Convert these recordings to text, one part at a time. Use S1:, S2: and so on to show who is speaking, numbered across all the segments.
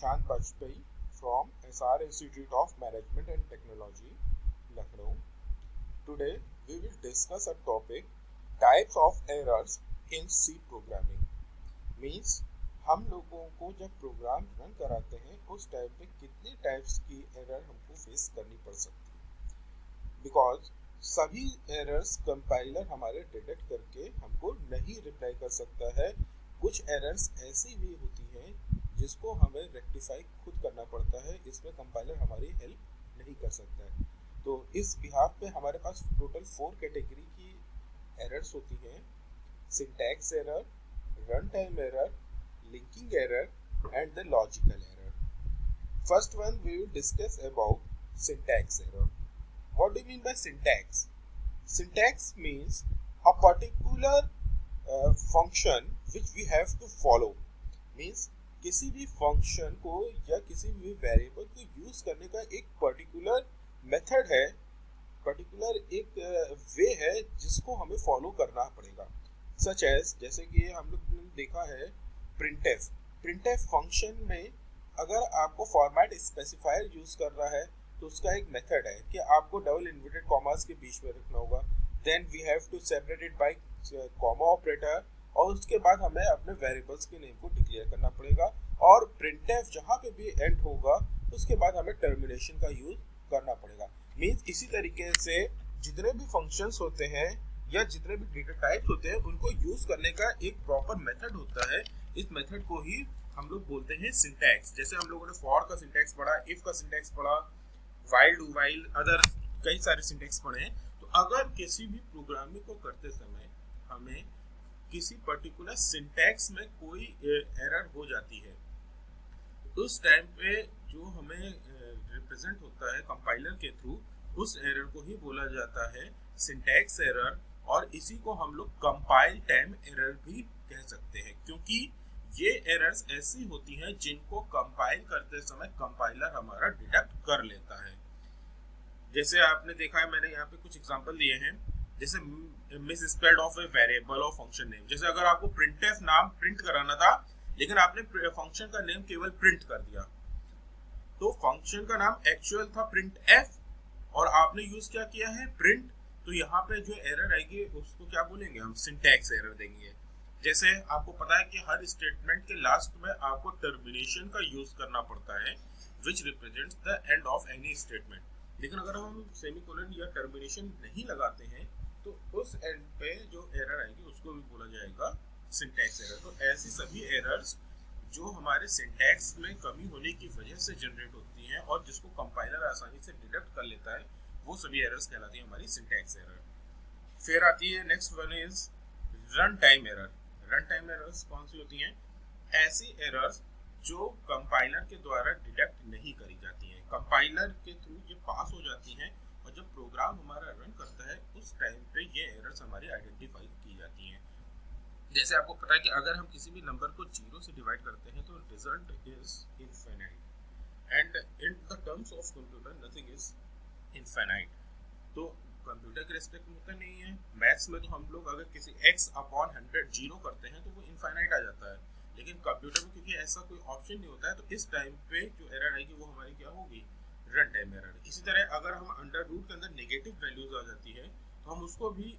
S1: Shan Bajpai from SR Institute of Management and Technology, Lucknow. Today we will discuss a topic types of errors in C programming. Means हम लोगों को जब program run कराते हैं उस time पे कितने टाइप्स की एरर हमको फेस करनी पड़ सकती है, बिकॉज सभी एरर्स कंपाइलर हमारे डिटेक्ट करके हमको नहीं रिप्लाई कर सकता है। कुछ एरर्स ऐसी भी होती हैं जिसको हमें रेक्टिफाई खुद करना पड़ता है, इसमें कंपाइलर हमारी हेल्प नहीं कर सकता है। तो इस बिहाफ पे हमारे पास टोटल 4 कैटेगरी की एरर्स होती हैं: syntax error, run time error, linking error and the logical error. First one we will discuss about syntax error. What do you mean by syntax? Syntax means a particular function which we have to follow. Means किसी भी function को या किसी भी variable को use करने का एक पर्टिकुलर मेथड है, पर्टिकुलर एक वे है जिसको हमें फॉलो करना पड़ेगा। सच एज जैसे कि हम लोग ने देखा है प्रिंटफ फंक्शन में अगर आपको फॉर्मेट स्पेसिफायर यूज करना है तो उसका एक मेथड है कि आपको डबल इन्वर्टेड कॉमास के बीच में रखना होगा, then we have to separate it by comma operator, और उसके बाद हमें अपने वेरिएबल्स के नेम को डिक्लेयर करना पड़ेगा, और प्रिंटफ जहाँ पे भी एंड होगा उसके बाद हमें टर्मिनेशन का यूज करना पड़ेगा। मीन्स इसी तरीके से जितने भी फंक्शंस होते हैं या जितने भी डेटा टाइप्स होते हैं उनको यूज करने का एक प्रॉपर मेथड होता है। इस मेथड को ही हम लोग बोलते हैं सिंटैक्स। जैसे हम लोगों ने फॉर का सिंटैक्स पढ़ा, इफ का सिंटैक्स पढ़ा, व्हाइल, डू व्हाइल, अदर कई सारे सिंटैक्स पढ़े हैं। तो अगर किसी भी प्रोग्रामिंग को करते समय हमें किसी पर्टिकुलर सिंटैक्स में कोई एरर हो जाती है, उस टाइम पे जो हमें रिप्रेजेंट होता है कंपाइलर के थ्रू, उस एरर को ही बोला जाता है सिंटैक्स एरर, और इसी को हम लोग कंपाइल टाइम एरर भी कह सकते हैं, क्योंकि ये एरर्स ऐसी होती हैं जिनको कंपाइल करते समय कंपाइलर हमारा डिटेक्ट कर लेता है। जैसे आपने देखा है, मैंने यहाँ पे कुछ एग्जांपल दिए हैं, जैसे miss spelled of a variable और फंक्शन नेम। जैसे अगर आपको प्रिंटफ नाम प्रिंट कराना था लेकिन आपने फंक्शन का नेम केवल प्रिंट कर दिया, तो फंक्शन का नाम एक्चुअल था प्रिंट एफ और आपने यूज क्या किया है, प्रिंट। तो यहाँ पे जो एरर आएगी उसको क्या बोलेंगे हम, सिंटैक्स एरर देंगे। जैसे आपको पता है कि हर स्टेटमेंट के लास्ट में आपको टर्मिनेशन का यूज करना पड़ता है, विच represents the end of any statement. लेकिन अगर हम सेमीकोलन या टर्मिनेशन नहीं लगाते हैं तो उस एंड पे जो एरर आएगी उसको भी बोला जाएगा सिंटैक्स एरर। तो ऐसी सभी एरर्स जो हमारे सिंटैक्स में कमी होने की वजह से जनरेट होती हैं और जिसको कंपाइलर आसानी से डिटेक्ट कर लेता है, वो सभी एरर्स कहलाती हैं हमारी सिंटैक्स एरर। फिर आती है next one is run time error. Run time errors कौन सी होती हैं? ऐसी एरर्स जो कंपाइलर के द्वारा डिटेक्ट नहीं करी जाती हैं, कंपाइलर के थ्रू ये पास हो जाती हैं, और जब प्रोग्राम हमारा रन करता है उस टाइम पे ये एरर्स हमारी आइडेंटिफाई की जाती हैं। जैसे आपको पता है कि अगर हम किसी भी नंबर को 0 से डिवाइड करते हैं तो result is infinite, and in the terms of computer nothing is infinite. तो कंप्यूटर के रिस्पेक्ट में होता नहीं है। मैथ्स में तो हम लोग अगर किसी x अपॉन 100 जीरो करते हैं तो वो इनफाइनाइट आ जाता है, लेकिन कंप्यूटर में क्योंकि ऐसा कोई ऑप्शन नहीं होता है तो इस टाइम पे जो एरर आएगी वो हमारी क्या होगी, रन टाइम एरर। इसी तरह अगर हम अंडर रूट के अंदर नेगेटिव वैल्यूज आ जाती है तो हम उसको भी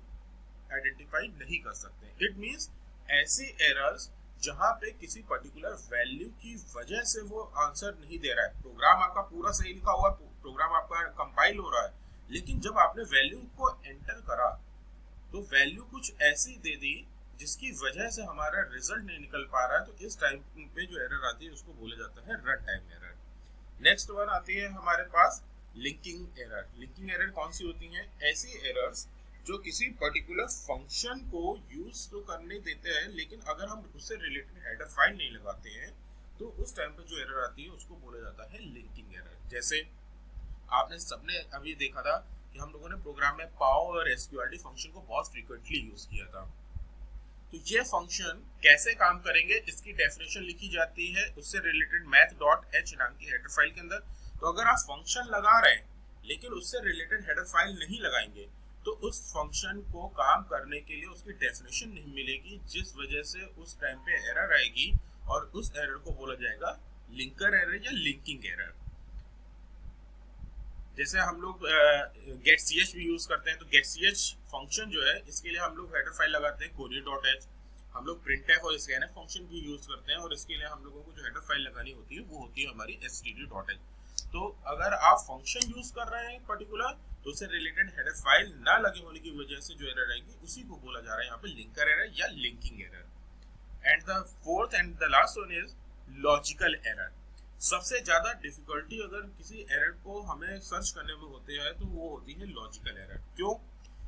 S1: आइडेंटिफाई नहीं कर सकते। इट मींस ऐसी एरर्स जहां पे किसी पर्टिकुलर वैल्यू की वजह से वो आंसर नहीं दे रहा है, प्रोग्राम आपका पूरा सही लिखा हुआ है, प्रोग्राम आपका कंपाइल हो रहा है, लेकिन जब आपने वैल्यू को एंटर करा तो वैल्यू कुछ ऐसी दे दी जिसकी वजह से हमारा रिजल्ट नहीं निकल पा रहा है, तो इस टाइम पे जो एरर आती है उसको बोला जाता है run time error. Next one आती है हमारे पास लिंकिंग एरर। लिंकिंग एरर कौन सी होती हैं? ऐसी एरर्स जो किसी पर्टिकुलर फंक्शन को यूज तो करने देते हैं, लेकिन अगर हम उससे रिलेटेड हेडर फाइल नहीं लगाते हैं तो उस टाइम पे जो एरर आती है उसको बोला जाता है लिंकिंग एरर। जैसे आपने सबने अभी देखा था कि हम लोगों ने प्रोग्राम में पाव और एसक्यूआरटी फंक्शन को बहुत फ्रीक्वेंटली यूज किया था। तो ये फंक्शन कैसे काम करेंगे इसकी डेफिनेशन लिखी जाती है उससे रिलेटेड math.h नाम की हेडर फाइल के अंदर। तो अगर आप फंक्शन लगा रहे हैं लेकिन उससे रिलेटेड हेडर फाइल नहीं लगाएंगे तो उस फंक्शन को काम करने के लिए उसकी डेफिनेशन नहीं मिलेगी, जिस वजह से उस टाइम पे एरर आएगी और उस एरर को बोला जाएगा लिंकर एरर या लिंकिंग एरर। जैसे हम लोग गेट सी एच भी यूज करते हैं, तो गेट सी एच फंक्शन जो है इसके लिए हम लोग हेडर फाइल लगाते हैं कोरी डॉट एच। हम लोग प्रिंट एफ और स्कैनएफ फंक्शन भी यूज करते हैं, और इसके लिए हम लोगों को जो हेडर फाइल लगानी होती है वो होती है हमारी std डॉट एच। तो अगर आप फंक्शन यूज कर रहे हैं पर्टिकुलर, तो उससे रिलेटेड हेडर फाइल ना लगे होने की वजह से जो एरर आएगी उसी को बोला जा रहा है यहाँ पे लिंकर एरर या linking error. And the fourth and the last one is logical error. सबसे ज्यादा डिफिकल्टी अगर किसी एरर को हमें सर्च करने में होती है तो वो होती है लॉजिकल एरर। क्यों?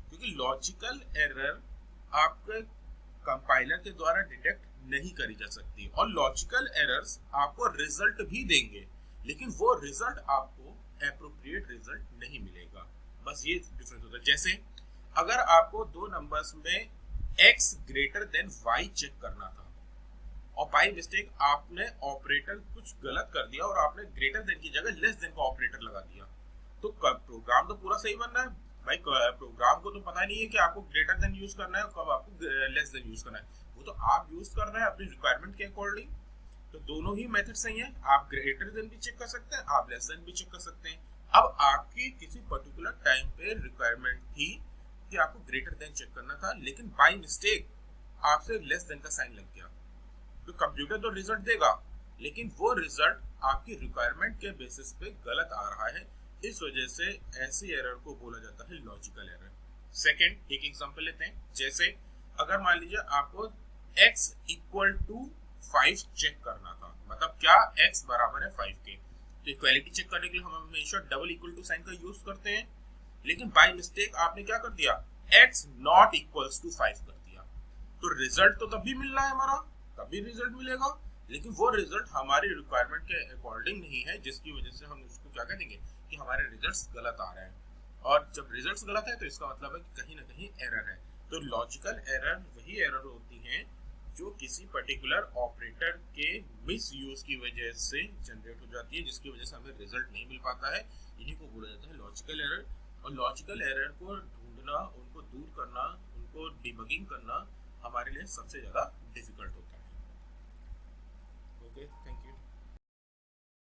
S1: क्योंकि लॉजिकल एरर आपके कंपाइलर के द्वारा डिटेक्ट नहीं करी जा सकती, और लॉजिकल एरर्स आपको रिजल्ट भी देंगे लेकिन वो रिजल्ट आपको एप्रोप्रिएट रिजल्ट नहीं मिलेगा। बस ये डिफरेंस होता है। जैसे अगर आपको दो नंबर्स में x greater than y check करना था और बाय मिस्टेक आपने ऑपरेटर कुछ गलत कर दिया और आपने ग्रेटर देन की जगह लेस देन का ऑपरेटर लगा दिया, तो प्रोग्राम तो पूरा सही बन रहा है भाई। प्रोग्राम को तो पता नहीं है कि आपको ग्रेटर देन यूज करना है और कब आपको लेस देन यूज करना है, वो तो आप यूज कर रहे हैं अपनी रिक्वायरमेंट के अकॉर्डिंग। तो दोनों ही मेथड सही है, आप ग्रेटर देन भी चेक कर सकते हैं, आप लेस देन भी चेक कर सकते हैं। अब आपकी किसी पर्टिकुलर टाइम पे रिक्वायरमेंट थी कि आपको ग्रेटर देन चेक करना था, लेकिन बाय मिस्टेक आपसे लेस देन का साइन लग गया, तो कंप्यूटर तो रिजल्ट देगा लेकिन वो रिजल्ट आपकी रिक्वायरमेंट के बेसिस पे गलत आ रहा है। इस वजह से ऐसी एरर को बोला जाता है लॉजिकल एरर। सेकंड, एक एग्जांपल लेते हैं। जैसे अगर मान लीजिए आपको x इक्वल टू 5 चेक करना था, मतलब क्या x बराबर है 5 के, तो इक्वालिटी चेक करने के लिए हम हमेशा डबल इक्वल टू साइन का यूज करते हैं, लेकिन बाय मिस्टेक आपने क्या कर दिया, x नॉट इक्वल्स टू 5 कर दिया, तो रिजल्ट तो तभी मिल रहा है हमारा, तभी रिजल्ट मिलेगा, लेकिन वो रिजल्ट हमारी रिक्वायरमेंट के अकॉर्डिंग नहीं है, जिसकी वजह से हम उसको क्या कहेंगे कि हमारे रिजल्ट्स गलत आ रहे हैं। और जब रिजल्ट्स गलत है तो इसका मतलब है कि कहीं ना कहीं एरर है। तो लॉजिकल एरर वही एरर होती हैं जो किसी पर्टिकुलर ऑपरेटर के मिस यूज की वजह से जनरेट हो जाती है, जिसकी वजह से हमें रिजल्ट नहीं मिल पाता है। इन्हीं को बोला जाता है लॉजिकल एरर। और लॉजिकल एरर को ढूंढना, उनको दूर करना, उनको डिबगिंग करना हमारे लिए सबसे ज्यादा डिफिकल्ट होता है। Okay, thank you.